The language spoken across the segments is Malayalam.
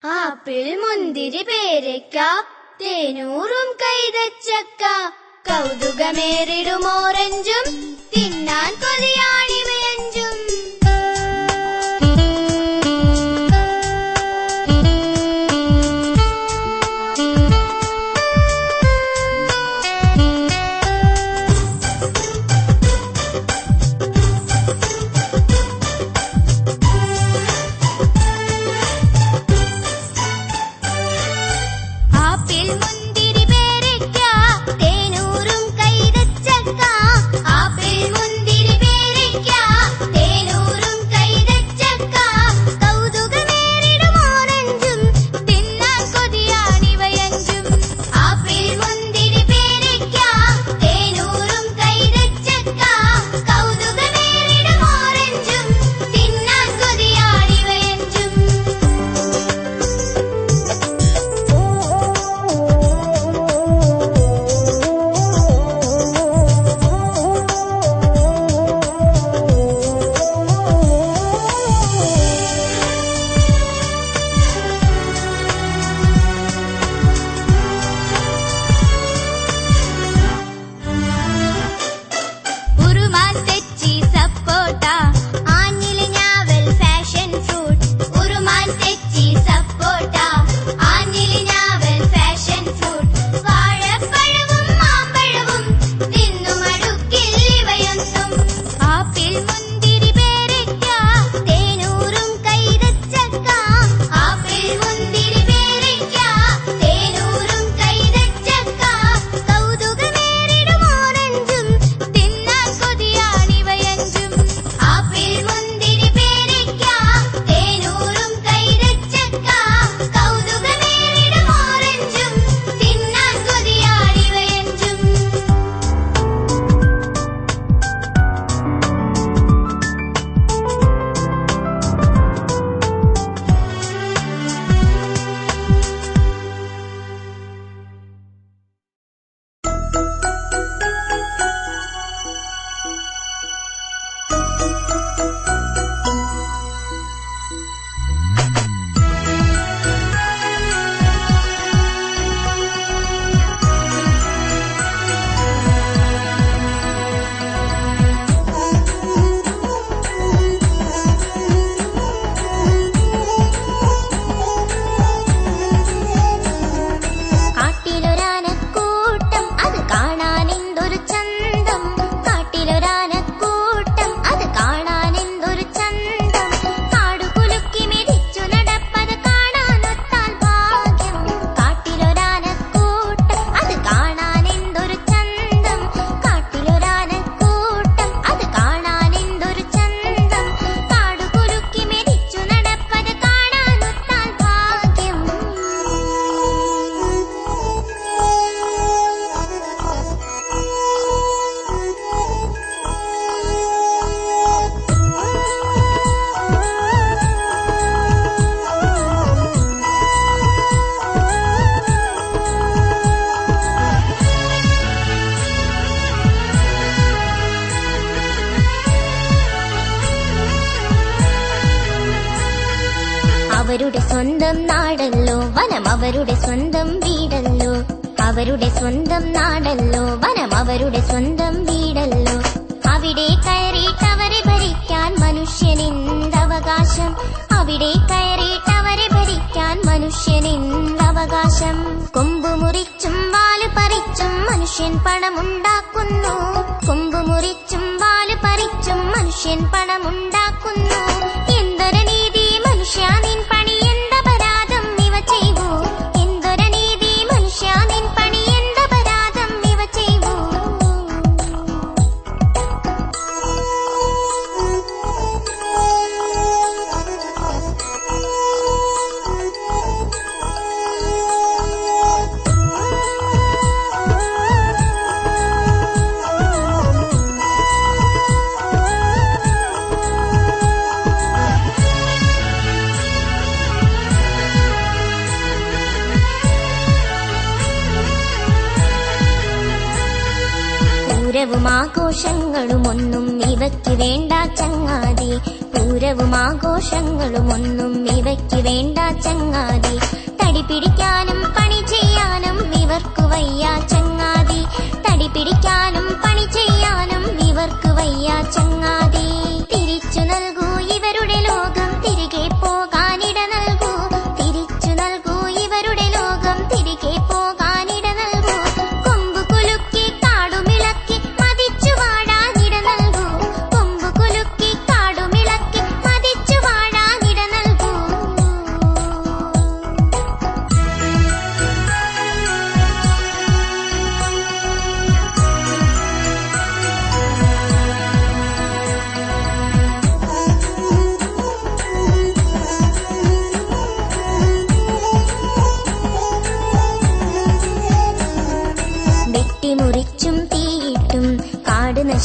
ആപ്പിൾ മുന്തിരി പേരയ്ക്ക തേനൂറും കൈതച്ചക്ക കൗതുകമേറിടും ഓറഞ്ചും തിന്നാൻ കൊതിയാണിവയഞ്ചും. അവരുടെ സ്വന്തം നാടല്ലോ വനം അവരുടെ സ്വന്തം വീടല്ലോ. അവരുടെ സ്വന്തം നാടല്ലോ വനം അവരുടെ സ്വന്തം വീടല്ലോ. അവിടെ കയറിയിട്ടവരെ ഭരിക്കാൻ മനുഷ്യനെന്തവകാശം? അവിടെ കയറിയിട്ടവരെ ഭരിക്കാൻ മനുഷ്യനെന്തവകാശം? കൊമ്പു മുറിച്ചും വാല് പറിച്ചും മനുഷ്യൻ പണമുണ്ടാക്കുന്നു. കൊമ്പു മുറിച്ചും വാല് പറിച്ചും മനുഷ്യൻ പണമുണ്ടാക്കുന്നു. എന്തൊരു നീതി മനുഷ്യ നിൻ പണി എന്തപരാധം ഇവ ചെയ്വൂ? എന്തൊരു നീതി മനുഷ്യ നിൻ പണി എന്തപരാധം ഇവ ചെയ്വൂ? പൂരവും ആഘോഷങ്ങളും ഒന്നും ഇവയ്ക്ക് വേണ്ട ചങ്ങാതി. പൂരവും ആഘോഷങ്ങളും ഒന്നും ഇവയ്ക്ക് വേണ്ട ചങ്ങാതി.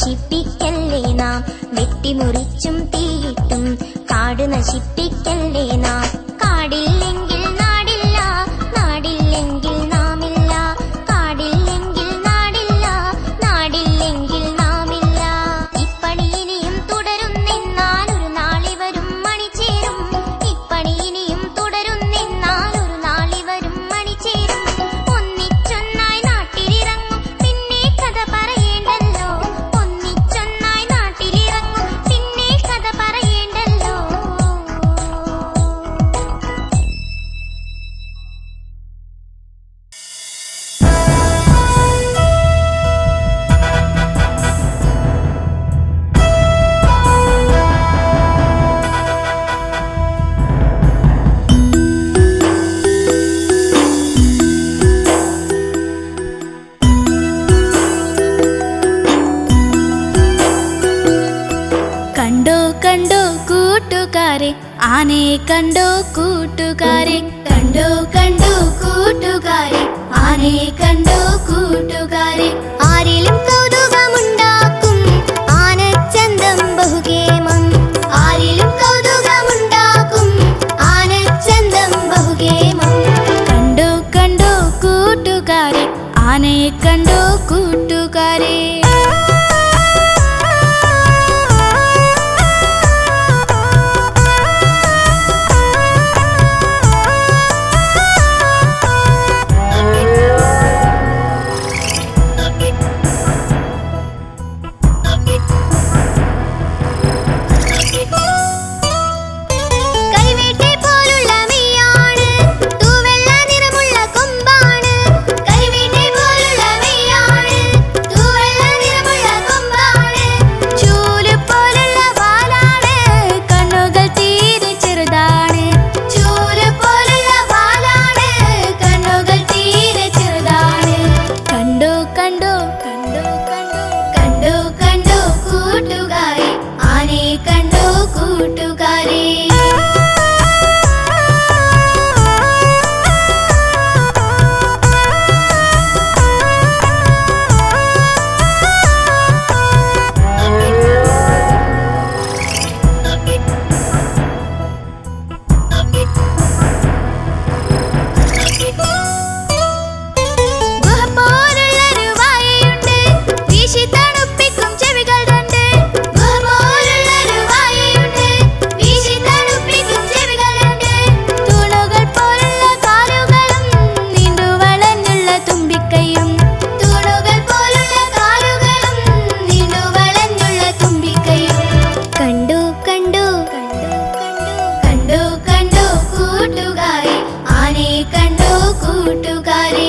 നശിപ്പിക്കല്ലേ നാം, വെട്ടിമുറിച്ചും തീയിട്ടും കാട് നശിപ്പിക്കല്ലേ നാം. കാടില്ലെങ്കിൽ നാടില്ല, നാടില്ലെങ്കിൽ നാമില്ല, കാടില്ലെങ്കിൽ നാടില്ല, നാടില്ലെങ്കിൽ നാമില്ല. ഇപ്പണി ഇനിയും തുടരുന്നെന്നാൽ ഒരു നാളിവരും മണിചേരും, ഇപ്പണി ഇനിയും തുടരുന്നെന്നാൽ ഒരു നാളിവരും മണിചേരും. ഒന്നിച്ചൊന്നായി നാട്ടിലിറങ്ങും പിന്നെ കഥ പറയേണ്ടല്ലോ, ഒന്നിച്ചൊന്നായി നാട്ടിലിറങ്ങും പിന്നെ കഥ പറയേണ്ടല്ലോ. കണ്ടോ കണ്ടോ കൂട്ടുകാരെ, ആനയെ കണ്ടോ കൂട്ടുകാരെ, കണ്ടോ കണ്ടോ കൂട്ടുകാരെ, ആനയെ കണ്ടോ കൂട്ടുകാരെ. ആരിലും കൗതുകമുണ്ടാക്കും ആനച്ചന്തം ബഹുകേമം, ആരിലും കൗതുകമുണ്ടാക്കും ആനച്ചന്തം ബഹുകേമം. കണ്ടോ കണ്ടോ കൂട്ടുകാരെ, ആനയെ കണ്ടോ കൂട്ടുകാരെ. കരിവേട്ടെ പോലുള്ള മെയ്യാണ്, തൂവെള്ള നിറമുള്ള കൊമ്പാണ്, കരിവേട്ടെ പോലുള്ള മെയ്യാണ്, തൂവെള്ള നിറമുള്ള കൊമ്പാണ്. ചൂല് പോലുള്ള വാലാണ്, കണ്ണുകൾ തീരെ ചെറുതാണ്. ചൂല് പോലുള്ള വാലാണ്, കണ്ണുകൾ തീരെ ചെറുതാണ്. കണ്ടോ കണ്ടോ കണ്ടോ കണ്ടോ കണ്ടോ കണ്ടോ കൂട്ടുകാരെ, ആനയെ കണ്ടോ കൂട്ടുകാരെ. ഗുഹ പോലുള്ളൊരു വായയുണ്ട്, വീശി തണുപ്പിക്കും ചെവികൾ രണ്ട്. ഗുഹ പോലുള്ളൊരു വായയുണ്ട്, വീശി തണുപ്പിക്കും ചെവികൾ രണ്ട്. തൂണുകൾ പോലുള്ള കാലുകളും നീണ്ടു വളഞ്ഞുള്ള തുമ്പിക്കൈയും, തൂണുകൾ പോലുള്ള കാലുകളും നീണ്ടു വളഞ്ഞുള്ള തുമ്പിക്കൈയും. കണ്ടു കണ്ടു കണ്ടോ കണ്ടോ കൂട്ടുകാരെ, ആനയെ കണ്ടോ കൂട്ടുകാരെ.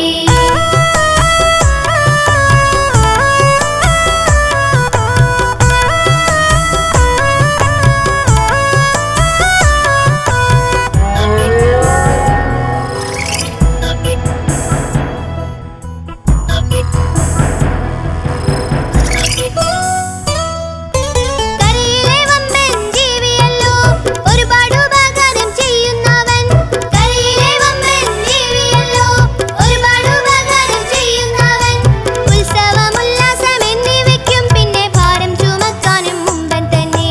കരയിലെ വമ്പൻ ജീവിയല്ലോ ഒരുപാട് ഉപകാരം ചെയ്യുന്നവൻ, കരയിലെ വമ്പൻ ജീവിയല്ലോ ഒരുപാട് ഉപകാരം ചെയ്യുന്നവൻ. ഉത്സവം ഉല്ലാസം എന്നിവയ്ക്കും പിന്നെ ഭാരം ചുമക്കാനും മുമ്പൻ തന്നെ.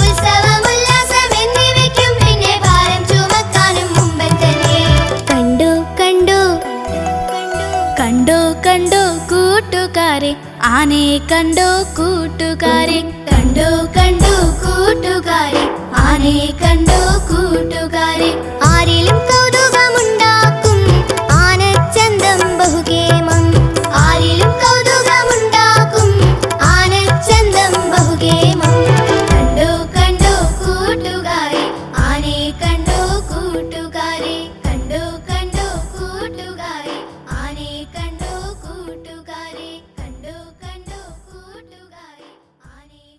ഉത്സവം ഉല്ലാസം എന്നിവയ്ക്കും പിന്നെ ഭാരം ചുമക്കാനും മുമ്പൻ തന്നെ. കണ്ടു കണ്ടു കണ്ടോ കണ്ടോ കൂട്ടുകാരെ, ആനയെ കണ്ടോ കൂട്ടുകാരെ, കണ്ടോ കണ്ടോ കൂട്ടുകാരെ, ആനയെ കണ്ടോ കൂട്ടുകാരെ. ആരിലും കൗതുകമുണ്ടാക്കും ആനച്ചന്തം ബഹുകേമം, ആരിലും കൗതുകമുണ്ടാക്കും ആനച്ചന്തം ബഹുകേമം. കണ്ടോ കണ്ടോ കൂട്ടുകാരെ, ആനയെ കണ്ടോ കൂട്ടുകാരെ, കണ്ടോ കണ്ടോ കൂട്ടുകാരെ, ആനയെ കണ്ടോ കൂട്ടുകാരെ, കണ്ടോ കണ്ടോ കൂട്ടുകാരെ, ആനയെ.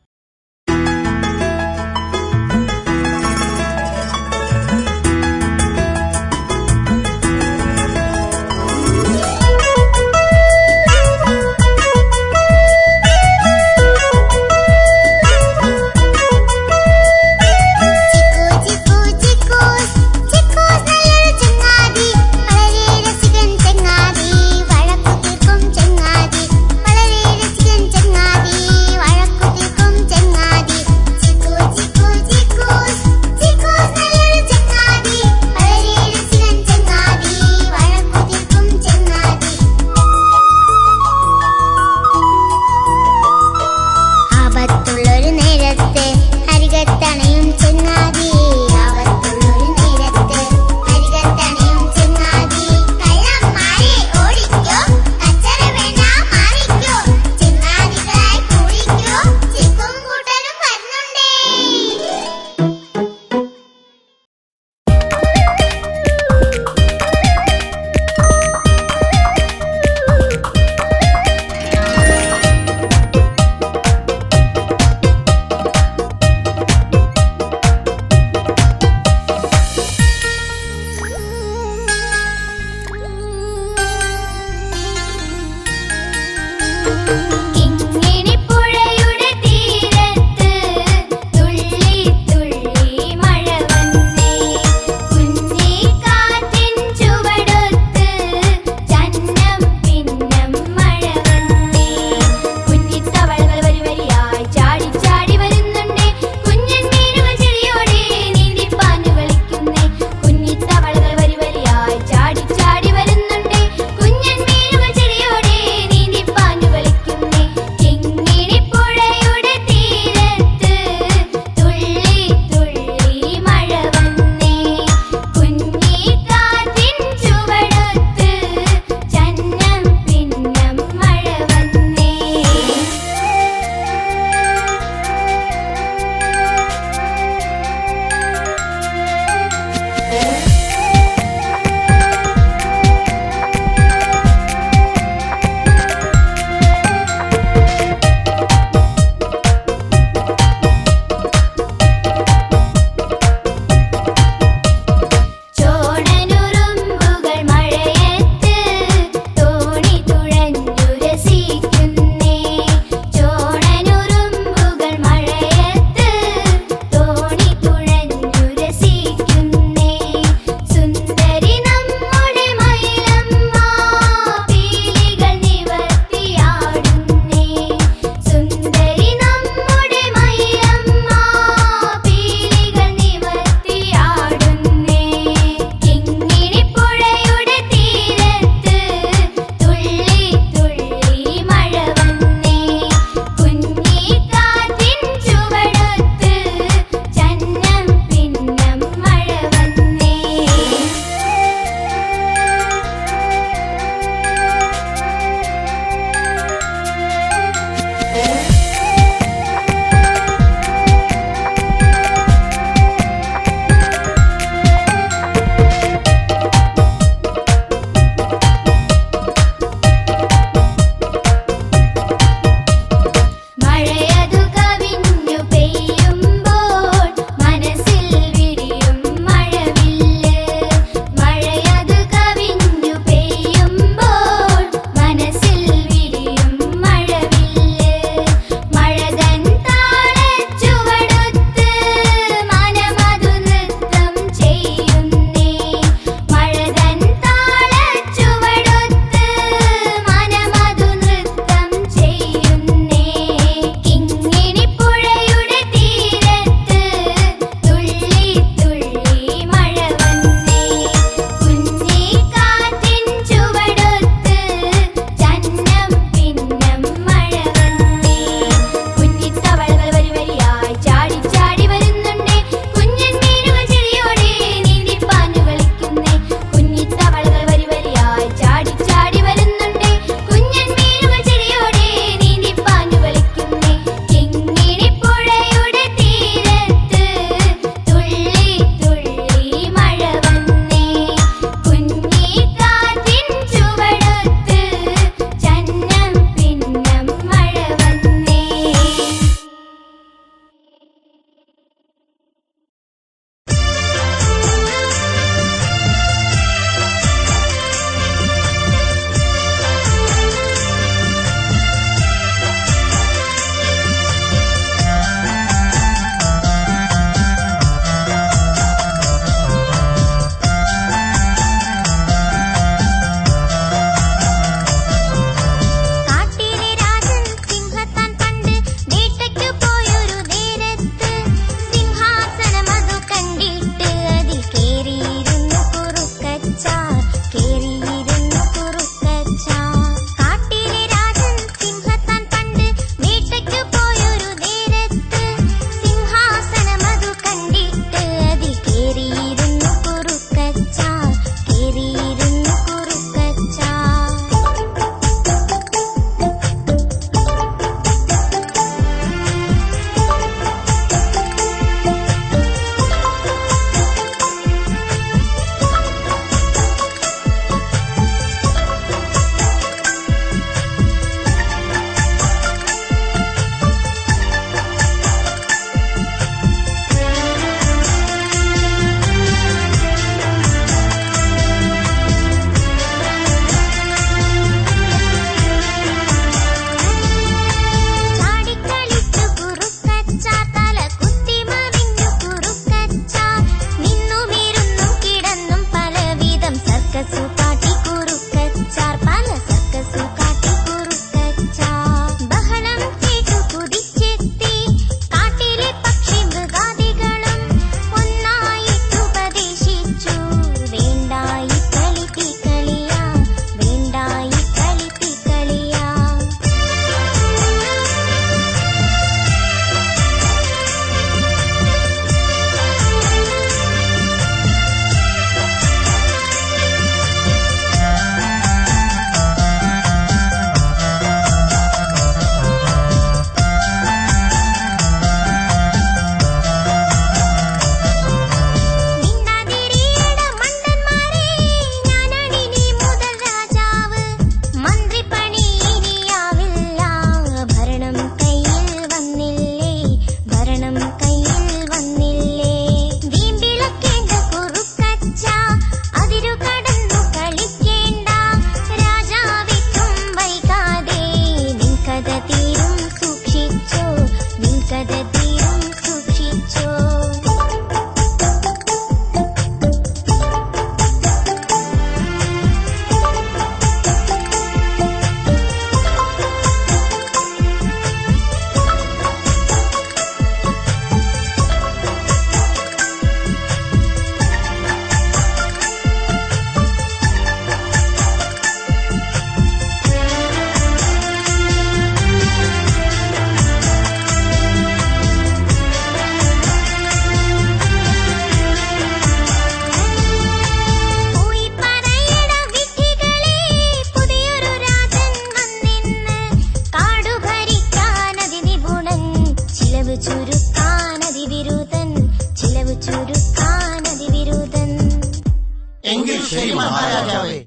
ശരി മഹാരാജാവേ,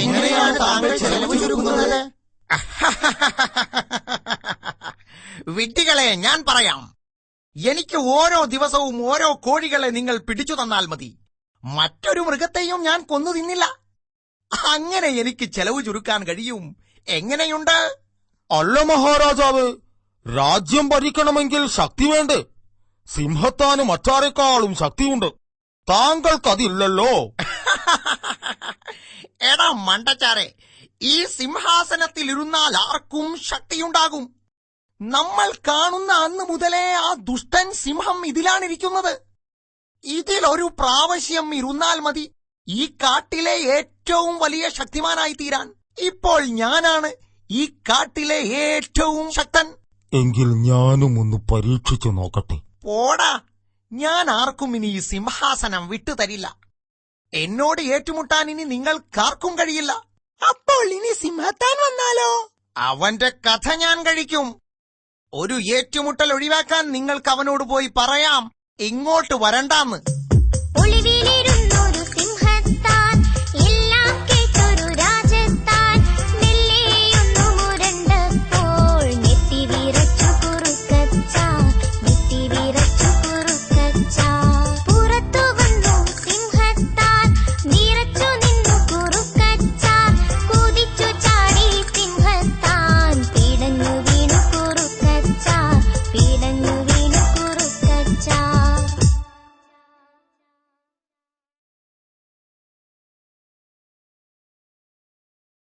എങ്ങനെയാണ് താങ്കൾ ചെലവ് ചുരുക്കുന്നത്? വിഡ്ഢികളെ, ഞാൻ പറയാം. എനിക്ക് ഓരോ ദിവസവും ഓരോ കോഴികളെ നിങ്ങൾ പിടിച്ചു തന്നാൽ മതി. മറ്റൊരു മൃഗത്തെയും ഞാൻ കൊന്നു തിന്നില്ല. അങ്ങനെ എനിക്ക് ചെലവ് ചുരുക്കാൻ കഴിയും. എങ്ങനെയുണ്ട്? അല്ല മഹാരാജാവ്, രാജ്യം ഭരിക്കണമെങ്കിൽ ശക്തി വേണ്ടേ? സിംഹത്താന് മറ്റാരെക്കാളും ശക്തിയുണ്ട്. താങ്കൾക്കതില്ലല്ലോ. എടാ മണ്ടച്ചാരെ, ഈ സിംഹാസനത്തിലിരുന്നാൽ ആർക്കും ശക്തിയുണ്ടാകും. നമ്മൾ കാണുന്ന അന്ന് മുതലേ ആ ദുഷ്ടൻ സിംഹം ഇതിലാണിരിക്കുന്നത്. ഇതിലൊരു പ്രാവശ്യം ഇരുന്നാൽ മതി ഈ കാട്ടിലെ ഏറ്റവും വലിയ ശക്തിമാനായി തീരാൻ. ഇപ്പോൾ ഞാനാണ് ഈ കാട്ടിലെ ഏറ്റവും ശക്തൻ. എങ്കിൽ ഞാനും ഒന്ന് പരീക്ഷിച്ചു നോക്കട്ടെ. പോടാ, ഞാൻ ആർക്കും ഇനി ഈ സിംഹാസനം വിട്ടുതരില്ല. എന്നോട് ഏറ്റുമുട്ടാൻ ഇനി നിങ്ങൾക്കാർക്കും കഴിയില്ല. അപ്പോൾ ഇനി സിംഹത്താൻ വന്നാലോ? അവന്റെ കഥ ഞാൻ കഴിക്കും. ഒരു ഏറ്റുമുട്ടൽ ഒഴിവാക്കാൻ നിങ്ങൾക്ക് അവനോട് പോയി പറയാം, ഇങ്ങോട്ട് വരണ്ടാന്ന്.